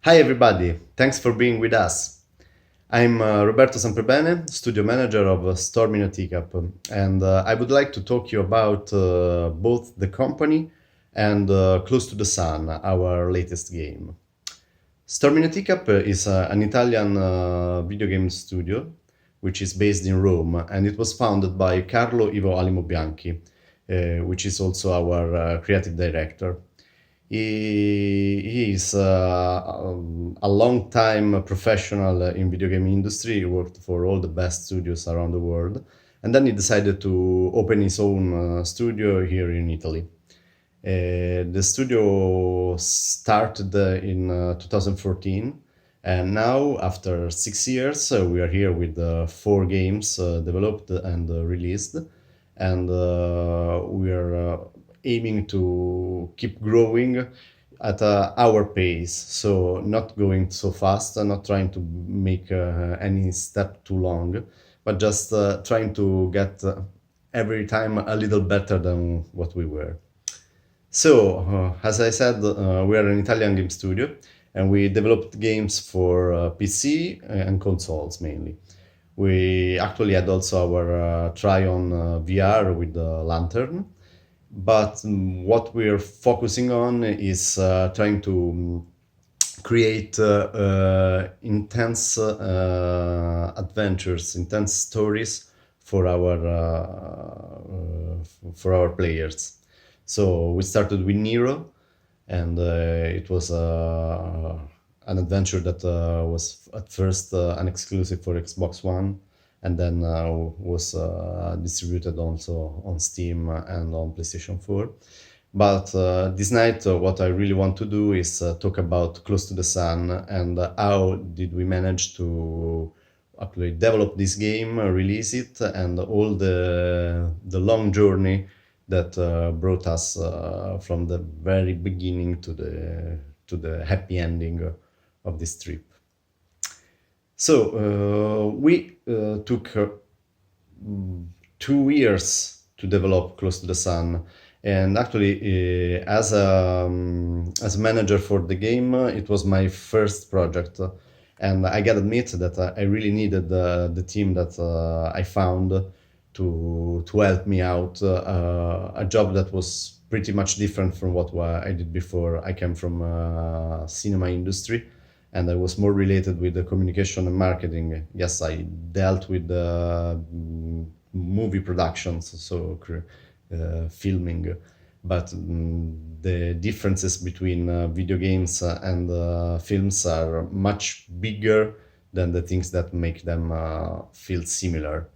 Hi everybody, thanks for being with us. I'm Roberto Samprebene, studio manager of Stormino Teacup, and I would like to talk to you about both the company and Close to the Sun, our latest game. Stormino Teacup is an Italian video game studio which is based in Rome, and it was founded by Carlo Ivo Alimo Bianchi, which is also our creative director. He is a long time professional in video game industry. He worked for all the best studios around the world, and then he decided to open his own studio here in Italy. The studio started in 2014, and now after 6 years, we are here with four games developed and released, and we are aiming to keep growing at our pace, so not going so fast and not trying to make any step too long, but just trying to get every time a little better than what we were. So, as I said, we are an Italian game studio, and we developed games for PC and consoles mainly. We actually had also our try on VR with the Lantern, but what we're focusing on is trying to create intense adventures, intense stories for our players. So we started with Nero, and it was an adventure that was at first an exclusive for Xbox One, and then was distributed also on Steam and on PlayStation 4. But this night, what I really want to do is talk about Close to the Sun and how did we manage to actually develop this game, release it, and all the long journey that brought us from the very beginning to the happy ending of this trip. So we took 2 years to develop Close to the Sun, and actually, as a manager for the game, it was my first project, and I gotta admit that I really needed the team that I found to help me out. A job that was pretty much different from what I did before. I came from cinema industry, and I was more related with the communication and marketing. Yes, I dealt with the movie productions, so filming, but the differences between video games and films are much bigger than the things that make them feel similar.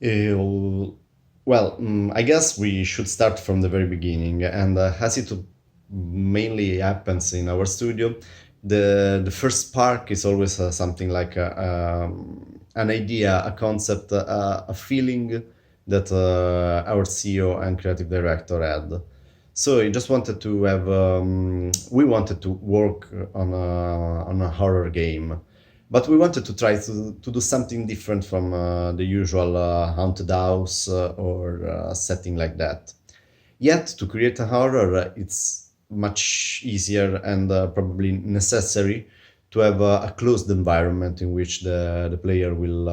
Uh, well, I guess we should start from the very beginning, and as it mainly happens in our studio, the first spark is always something like an idea, a concept, a feeling that our CEO and creative director had. So I just wanted to have, we wanted to work on a horror game, but we wanted to try to do something different from the usual haunted house or setting like that. Yet, to create a horror, it's much easier and probably necessary to have a closed environment in which the player will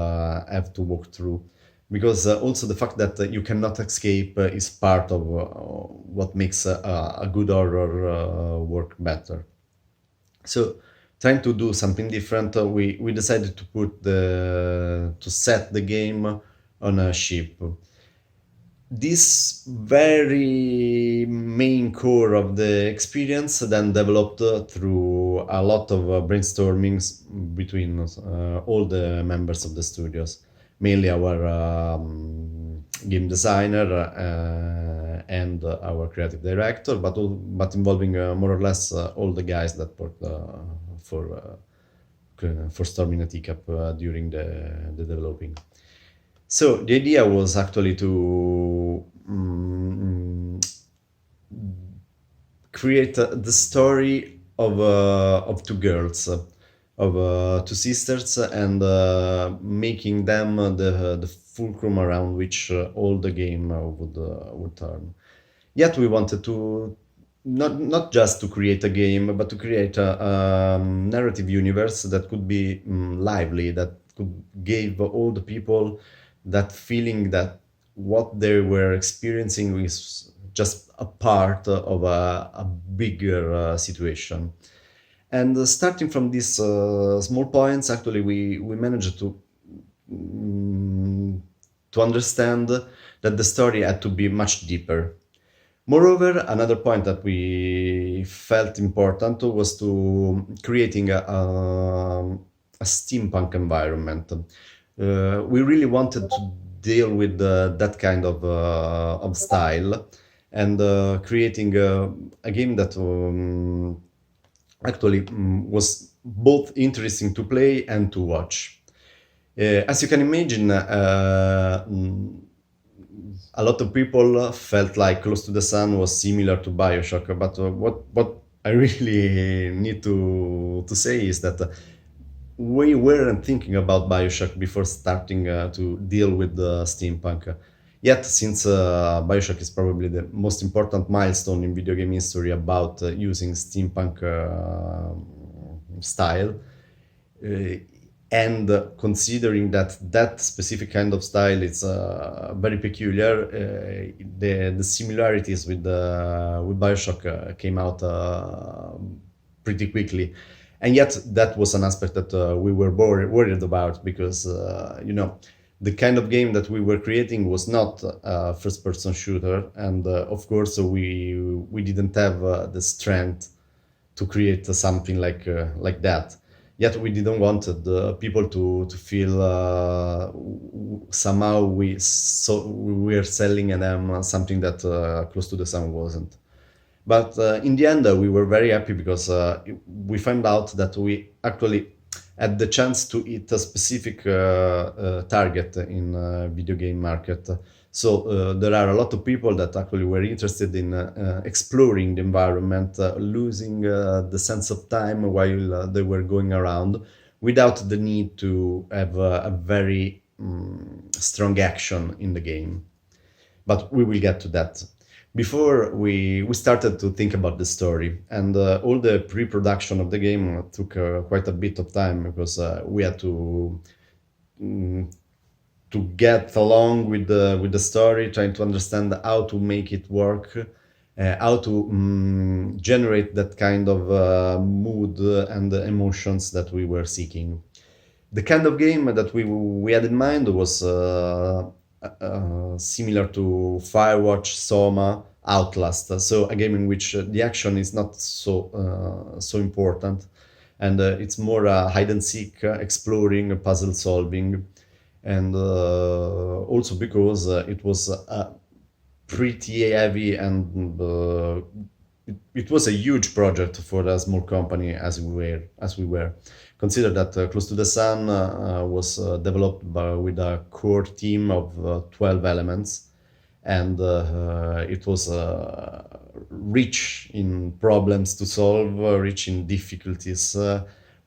have to walk through. Because also the fact that you cannot escape is part of what makes a good horror work better. So, trying to do something different, we decided to set the game on a ship. This very main core of the experience then developed through a lot of brainstormings between all the members of the studios, mainly our game designer and our creative director, but involving more or less all the guys that worked for Storming a Teacup during the developing. So the idea was actually to create the story of two girls, of two sisters, and making them the fulcrum around which all the game would turn. Yet we wanted not just to create a game, but to create a narrative universe that could be lively, that could give all the people that feeling that what they were experiencing is just a part of a bigger situation. And starting from these small points, actually, we managed mm, to understand that the story had to be much deeper. Moreover, another point that we felt important was to creating a steampunk environment. We really wanted to deal with that kind of style and creating a game that actually was both interesting to play and to watch. As you can imagine, a lot of people felt like Close to the Sun was similar to Bioshock, but what I really need to say is that we weren't thinking about Bioshock before starting to deal with the steampunk. Yet, since Bioshock is probably the most important milestone in video game history about using steampunk style, uh, and considering that that specific kind of style is very peculiar, the similarities with Bioshock came out pretty quickly, and yet that was an aspect that we were worried about because the kind of game that we were creating was not a first-person shooter, and of course we didn't have the strength to create something like that. Yet we didn't want the people to feel somehow we were selling them something that Close to the Sun wasn't. But in the end, we were very happy because we found out that we actually had the chance to hit a specific target in video game market. So there are a lot of people that actually were interested in exploring the environment, losing the sense of time while they were going around, without the need to have a very strong action in the game. But we will get to that. Before we started to think about the story, and all the pre-production of the game took quite a bit of time because we had mm, to get along with the story, trying to understand how to make it work, how to generate that kind of mood and emotions that we were seeking. The kind of game that we had in mind was similar to Firewatch, Soma, Outlast. So a game in which the action is not so important, and it's more hide and seek, exploring, puzzle solving, and also because it was pretty heavy and it was a huge project for a small company as we were. Consider that Close to the Sun was developed with a core team of 12 elements, and it was rich in problems to solve, rich in difficulties.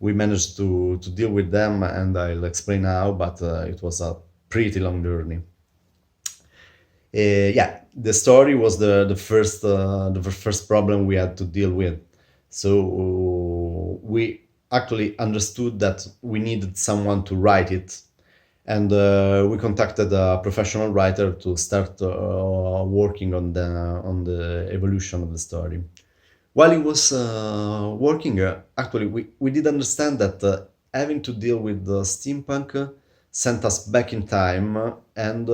We managed to deal with them, and I'll explain how, but it was a pretty long journey. Yeah, the story was the first problem we had to deal with. So we actually understood that we needed someone to write it, and we contacted a professional writer to start working on the evolution of the story. While he was working, actually, we did understand that having to deal with the steampunk sent us back in time, and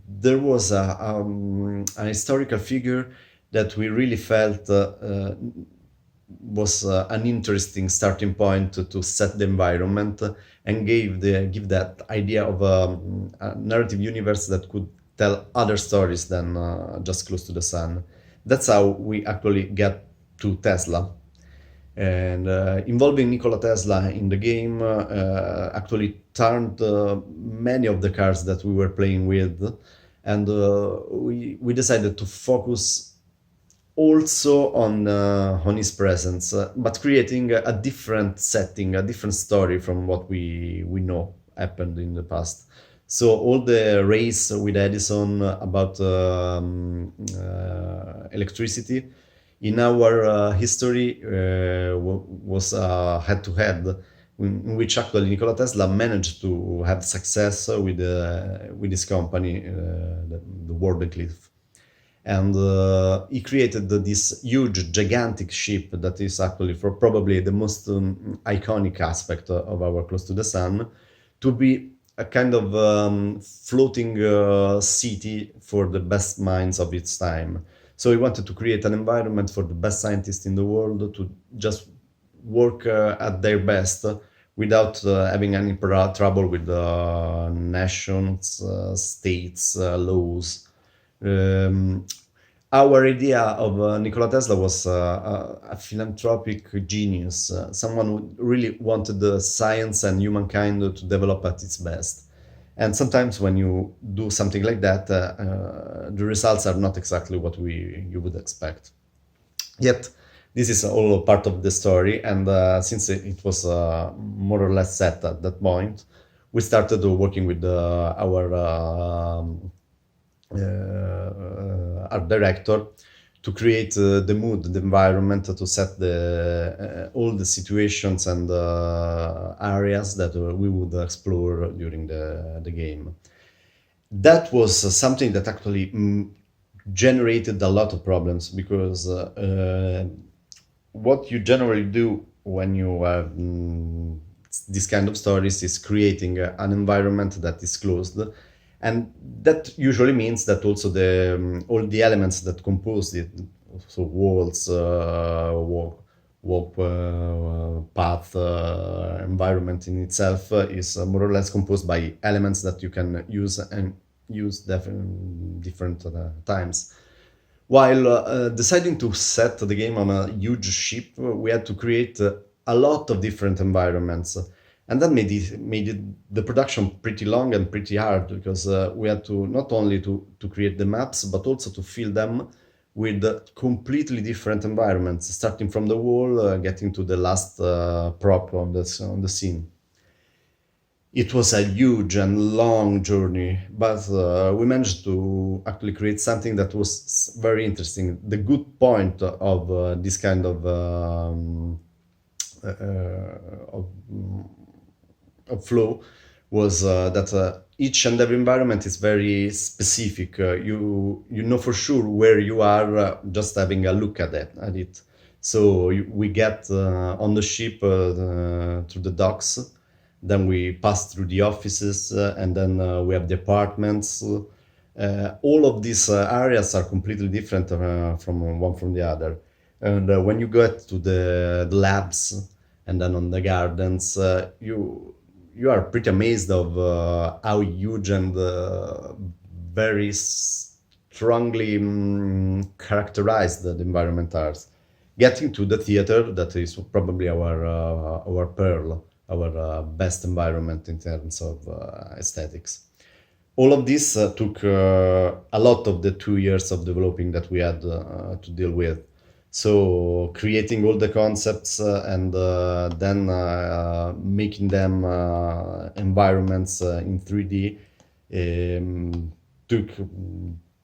there was an historical figure that we really felt was an interesting starting point to set the environment and give that idea of a narrative universe that could tell other stories than just Close to the Sun. That's how we actually get to Tesla. And involving Nikola Tesla in the game actually turned many of the cards that we were playing with, and we decided to focus also on his presence, but creating a different setting, a different story from what we know happened in the past. So all the race with Edison about electricity in our history was head to head, in which actually Nikola Tesla managed to have success with his company, the Warden Cliff. And he created this huge, gigantic ship that is actually for probably the most iconic aspect of our Close to the Sun, to be a kind of floating city for the best minds of its time. So he wanted to create an environment for the best scientists in the world to just work at their best without having any trouble with nations, states, laws. Um, our idea of Nikola Tesla was a philanthropic genius, someone who really wanted the science and humankind to develop at its best. And sometimes when you do something like that, the results are not exactly what you would expect. Yet, this is all part of the story, and since it was more or less set at that point, we started working with our art director to create the mood, the environment, to set all the situations and areas that we would explore during the game. That was something that actually generated a lot of problems because what you generally do when you have this kind of stories is creating an environment that is closed, and that usually means that also all the elements that compose it, so walls, walk path, environment in itself is more or less composed by elements that you can use and use different times. While deciding to set the game on a huge ship, we had to create a lot of different environments, and that made the production pretty long and pretty hard because we had to not only to create the maps but also to fill them with completely different environments, starting from the wall, getting to the last prop on the scene. It was a huge and long journey, but we managed to actually create something that was very interesting. The good point of this kind of, of flow was that each and every environment is very specific. You know for sure where you are just having a look at it. So we get on the ship through the docks, then we pass through the offices, and then we have the apartments. All of these areas are completely different from one from the other. And when you get to the labs and then on the gardens, you are pretty amazed of how huge and very strongly characterized the environment are. Getting to the theater, that is probably our pearl, our best environment in terms of aesthetics. All of this took a lot of the 2 years of developing that we had to deal with. So creating all the concepts and then making them environments in 3D took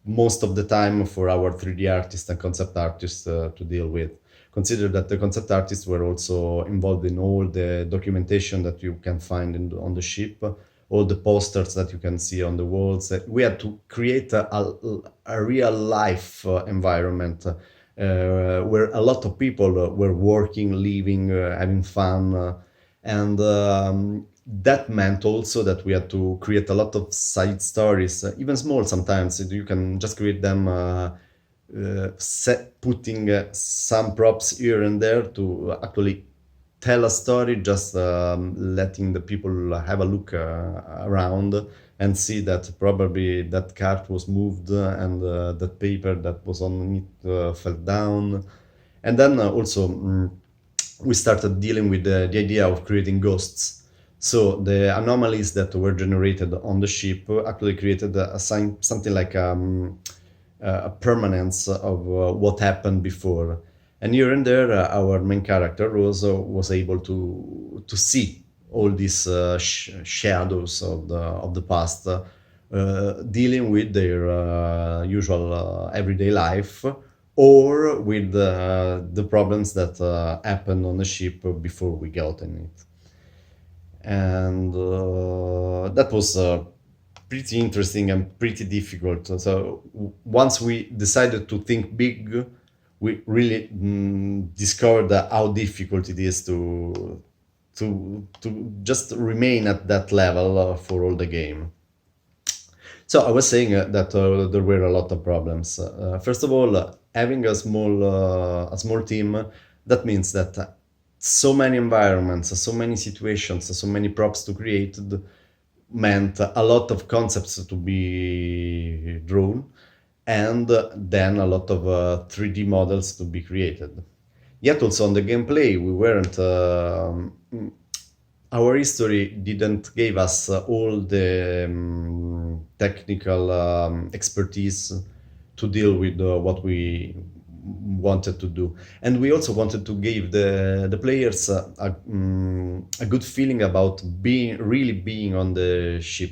most of the time for our 3D artists and concept artists to deal with. Consider that the concept artists were also involved in all the documentation that you can find on the ship, all the posters that you can see on the walls. We had to create a real life environment where a lot of people were working, living, having fun, and that meant also that we had to create a lot of side stories, even small sometimes. You can just create them, putting some props here and there to actually tell a story, just letting the people have a look around and see that probably that cart was moved and that paper that was on it fell down. And then also we started dealing with the idea of creating ghosts. So the anomalies that were generated on the ship actually created something like a permanence of what happened before. And here and there, our main character was able to see all these shadows of the past, dealing with their usual everyday life, or with the problems that happened on the ship before we got in it. And that was pretty interesting and pretty difficult. So once we decided to think big, we really discovered how difficult it is to just remain at that level for all the game. So I was saying that there were a lot of problems. First of all, having a small team, that means that so many environments, so many situations, so many props to create meant a lot of concepts to be drawn, and then a lot of 3D models to be created. Yet also on the gameplay, we weren't. Our history didn't give us all the technical expertise to deal with what we wanted to do, and we also wanted to give the players a good feeling about being on the ship.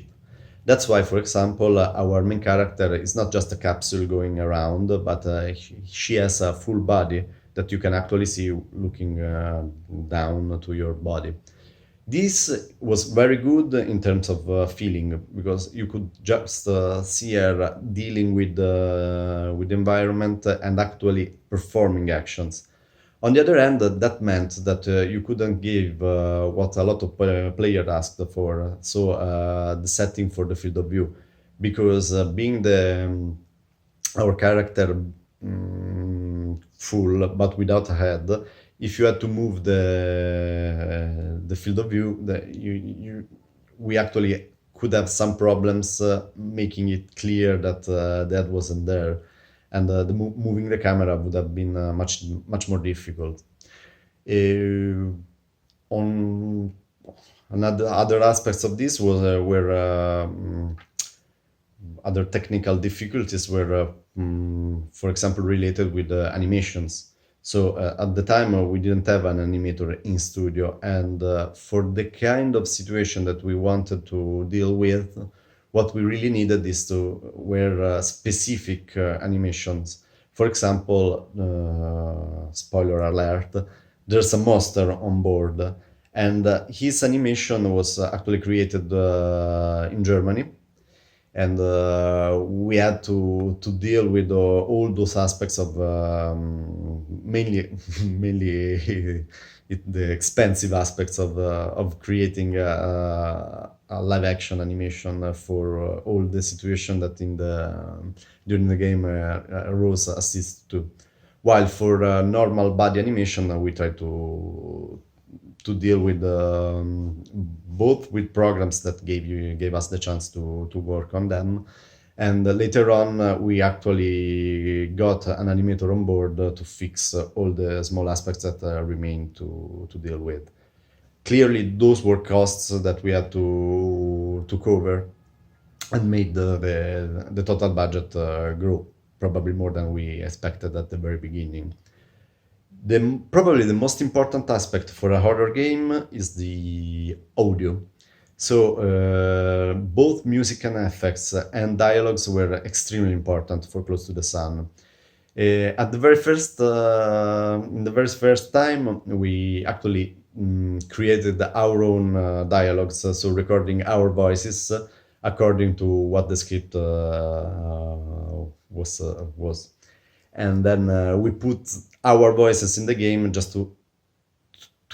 That's why, for example, our main character is not just a capsule going around, but she has a full body that you can actually see looking down to your body. This was very good in terms of feeling, because you could just see her dealing with the environment and actually performing actions. On the other hand, that meant that you couldn't give what a lot of players asked for, so the setting for the field of view, because being our character full but without a head, if you had to move the field of view, we actually could have some problems making it clear that that wasn't there, and moving the camera would have been much more difficult. Uh, on another other aspects of this were other technical difficulties were, for example, related with animations. So at the time, we didn't have an animator in studio, and for the kind of situation that we wanted to deal with, what we really needed is to were specific animations. For example, spoiler alert: there's a monster on board, and his animation was actually created in Germany, and we had to deal with all those aspects of mainly mainly the expensive aspects of creating a live action animation for all the situation that in the during the game Rose assists to. While for normal body animation, we try to deal with both with programs that gave us the chance to work on them, and later on we actually got an animator on board to fix all the small aspects that remain to deal with. Clearly those were costs that we had to cover, and made the total budget grow probably more than we expected at the very beginning. Probably the most important aspect for a horror game is the audio. So both music and effects and dialogues were extremely important for Close to the Sun. At the very first, in the very first time, we actually created our own dialogues, so recording our voices according to what the script was, and then we put our voices in the game just to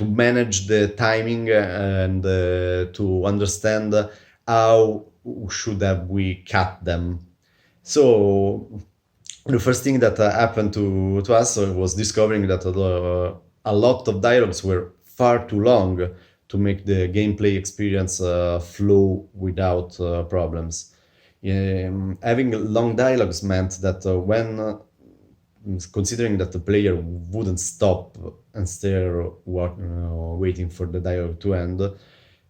manage the timing and to understand how should have we cut them. So the first thing that happened to us was discovering that a lot of dialogues were far too long to make the gameplay experience flow without problems. Having long dialogues meant that when considering that the player wouldn't stop and stare waiting for the dialogue to end,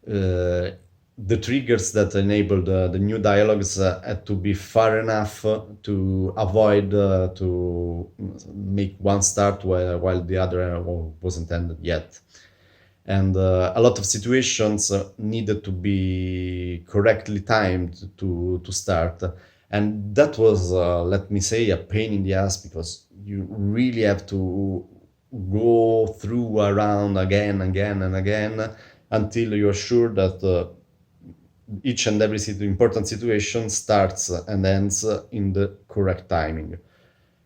the triggers that enabled the new dialogues had to be far enough to avoid to make one start while the other wasn't ended yet. And a lot of situations needed to be correctly timed to start, and that was, let me say, a pain in the ass, because you really have to go through around again, again, and again, until you're sure that each and every important situation starts and ends in the correct timing.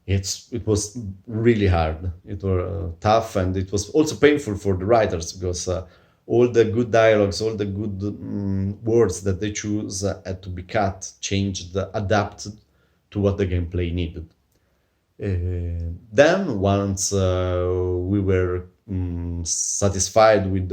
It was really hard. It was tough, and it was also painful for the writers, because all the good dialogues, all the good words that they choose had to be cut, changed, adapted to what the gameplay needed. Then, once we were satisfied with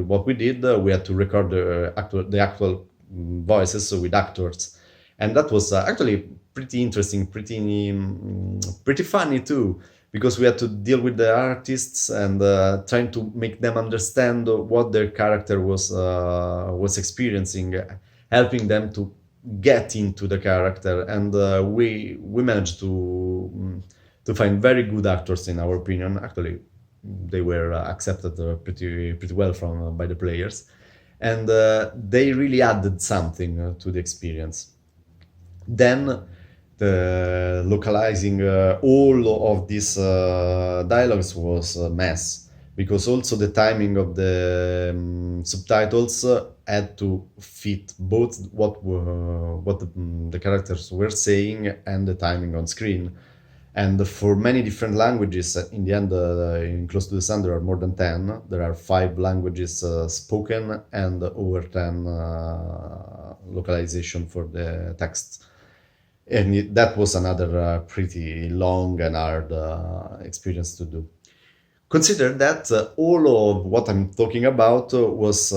what we did, we had to record the actual voices, so with actors, and that was actually pretty interesting, pretty funny too, because we had to deal with the artists and trying to make them understand what their character was experiencing, helping them to get into the character, and we managed to find very good actors, in our opinion. Actually, they were accepted pretty well from by the players, and they really added something to the experience. Then the localizing all of these dialogues was a mess, because also the timing of the subtitles had to fit both what the characters were saying and the timing on screen. And for many different languages, in the end, in Close to the Sun, there are more than 10. There are 5 languages spoken, and over 10 localization for the text. And that was another pretty long and hard experience to do. Consider that all of what I'm talking about was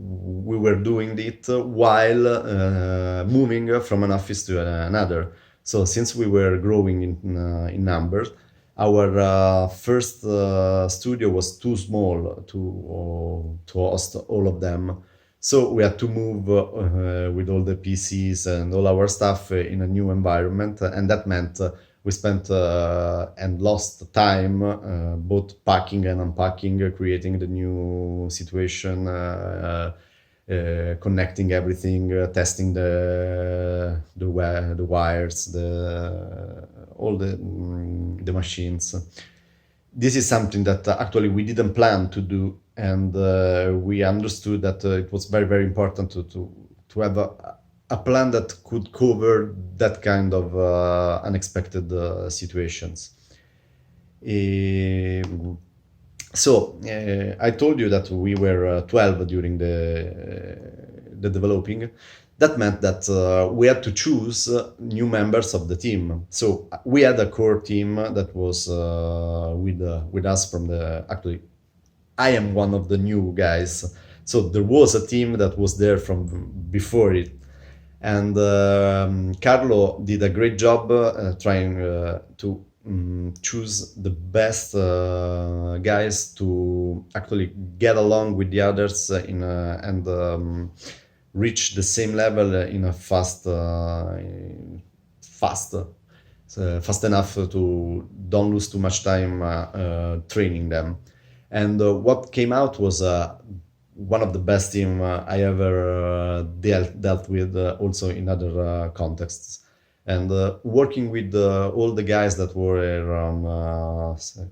we were doing it while moving from an office to another. So since we were growing in numbers, our first studio was too small to host all of them. So we had to move with all the PCs and all our stuff in a new environment, and that meant we spent and lost time both packing and unpacking, creating the new situation, connecting everything, testing the wires, the all the machines. This is something that actually we didn't plan to do, and we understood that it was very important to have a plan that could cover that kind of unexpected situations. Um, I told you that we were 12 during the developing. That meant that we had to choose new members of the team. So we had a core team that was with us from the actually. I am one of the new guys. So there was a team that was there from before it, and Carlo did a great job trying to choose the best guys to actually get along with the others and reach the same level in a fast fast enough to don't lose too much time training them. And what came out was one of the best team I ever dealt with, also in other contexts. And working with all the guys that were on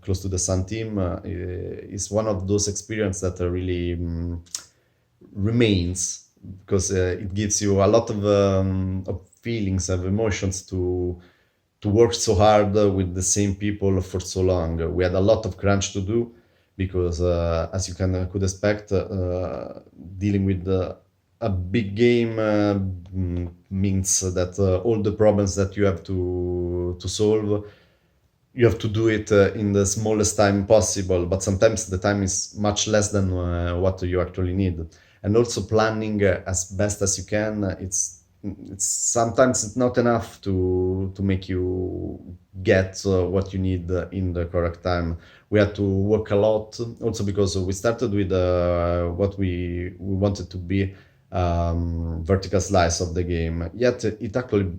Close to the Sun team is one of those experiences that really remains, because it gives you a lot of feelings, of emotions to work so hard with the same people for so long. We had a lot of crunch to do, because as you could expect, dealing with a big game means that all the problems that you have to solve, you have to do it in the smallest time possible, but sometimes the time is much less than what you actually need. And also planning as best as you can, it's sometimes it's not enough to make you get what you need in the correct time. We had to work a lot, also because we started with what we wanted to be vertical slice of the game. Yet it actually,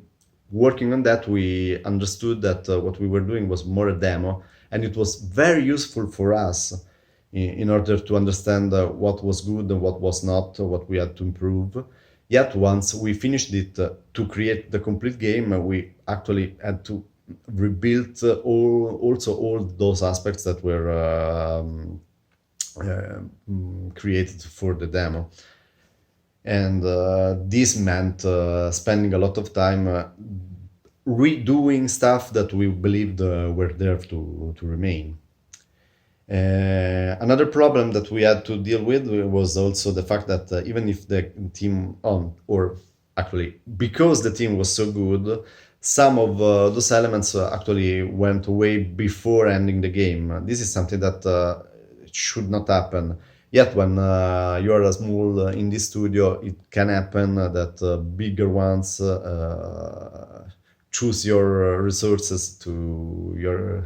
working on that, we understood that what we were doing was more a demo, and it was very useful for us in order to understand what was good and what was not, what we had to improve. Yet once we finished it, to create the complete game, we actually had to rebuild all those aspects that were created for the demo. And this meant spending a lot of time redoing stuff that we believed were there to remain. Another problem that we had to deal with was also the fact that even if the team or actually because the team was so good, some of those elements actually went away before ending the game. This is something that should not happen. Yet when you are a small indie studio, it can happen that bigger ones choose your resources to your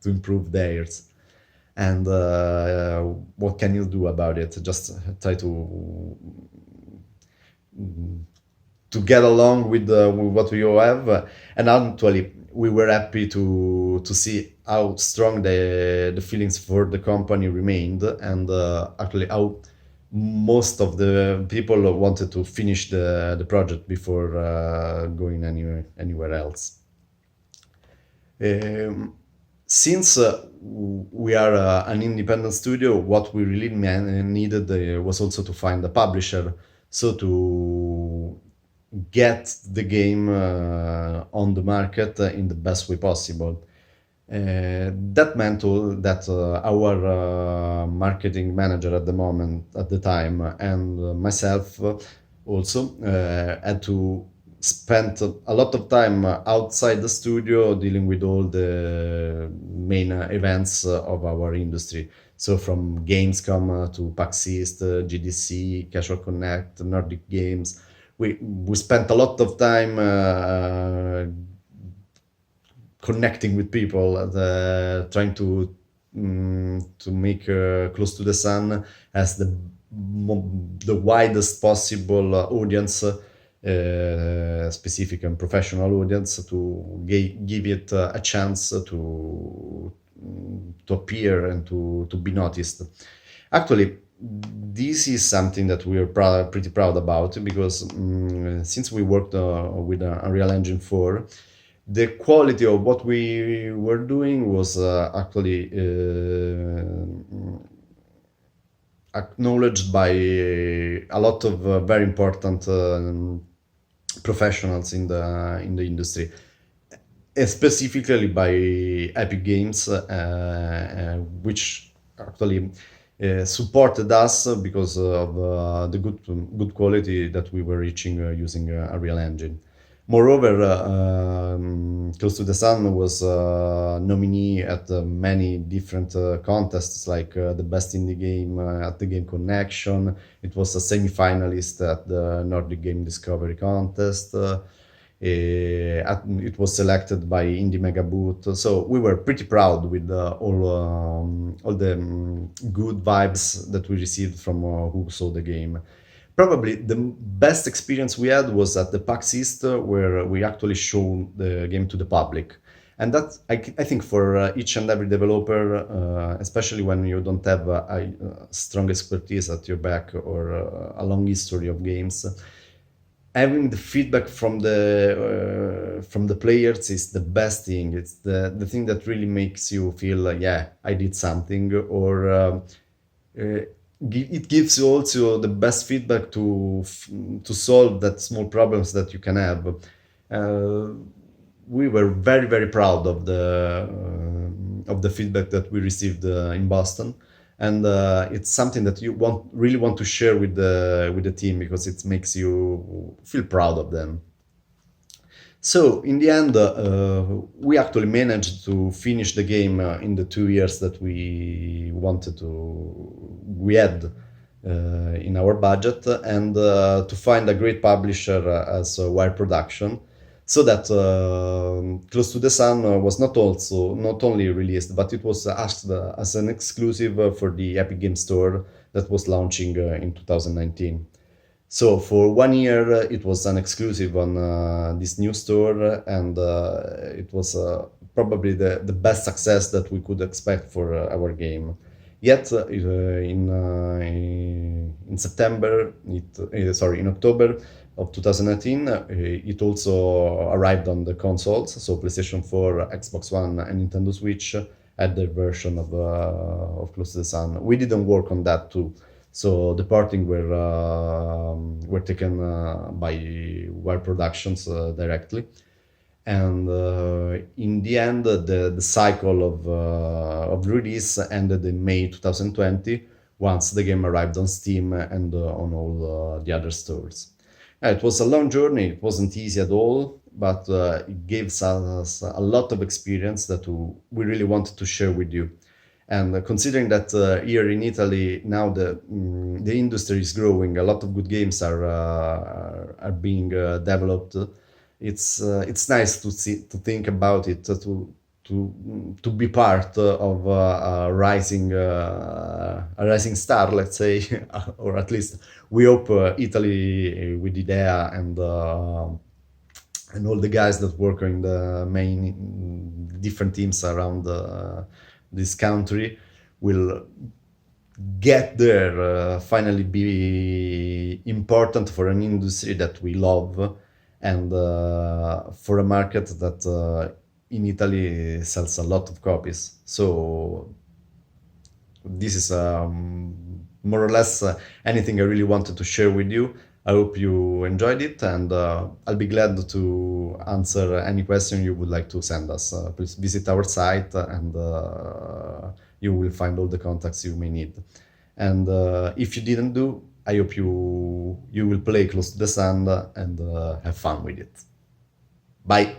to improve theirs. And what can you do about it? Just try to get along with what we all have. And actually, we were happy to see how strong the feelings for the company remained, and actually how most of the people wanted to finish the project before going anywhere else. Um, since we are an independent studio, what we really needed was also to find a publisher, so to get the game on the market in the best way possible. That meant that our marketing manager at the moment, at the time, and myself also had to spend a lot of time outside the studio dealing with all the main events of our industry. So from Gamescom to PAX East, GDC, Casual Connect, Nordic Games, we spent a lot of time connecting with people, trying to make Close to the Sun as the widest possible audience, specific and professional audience, to give it a chance to appear and to be noticed. Actually, this is something that we are pretty proud about, because since we worked with Unreal Engine 4, the quality of what we were doing was actually acknowledged by a lot of very important professionals in the industry, specifically by Epic Games, which actually supported us because of the good quality that we were reaching using a real engine. Moreover, Close to the Sun was nominee at many different contests, like the best indie game at the Game Connection. It was a semi-finalist at the Nordic Game Discovery Contest. It was selected by Indie Mega Boot, so we were pretty proud with all the good vibes that we received from who saw the game. Probably the best experience we had was at the PAX East, where we actually showed the game to the public. And that, I think, for each and every developer, especially when you don't have a strong expertise at your back or a long history of games, having the feedback from the players is the best thing. It's the thing that really makes you feel like, yeah, I did something, or it gives you also the best feedback to solve that small problems that you can have. Uh, we were very proud of the feedback that we received in Boston, and it's something that you really want to share with the team, because it makes you feel proud of them. So in the end, we actually managed to finish the game in the 2 years that we had in our budget, and to find a great publisher as Wire Production, so that Close to the Sun was not only released, but it was asked as an exclusive for the Epic Game Store that was launching in 2019. So for 1 year, it was an exclusive on this new store, and it was probably the best success that we could expect for our game. Yet in September, sorry, in October of 2019, it also arrived on the consoles. So PlayStation 4, Xbox One, and Nintendo Switch had their version of Close to the Sun. We didn't work on that too. So the porting were taken by Wire Productions directly, and in the end the cycle of release ended in May 2020 once the game arrived on Steam and on all the other stores. It was a long journey, it wasn't easy at all, but it gave us a lot of experience that we really wanted to share with you. And considering that here in Italy now the industry is growing, a lot of good games are being developed. It's nice to see, to think about it, to be part of a rising star, let's say, or at least we hope Italy with IDEA and all the guys that work in the main different teams around this country will get there, finally be important for an industry that we love, and for a market that in Italy sells a lot of copies. So this is more or less anything I really wanted to share with you. I hope you enjoyed it, and I'll be glad to answer any question you would like to send us. Please visit our site, and you will find all the contacts you may need. And if you didn't do, I hope you will play Close to the Sun and have fun with it. Bye.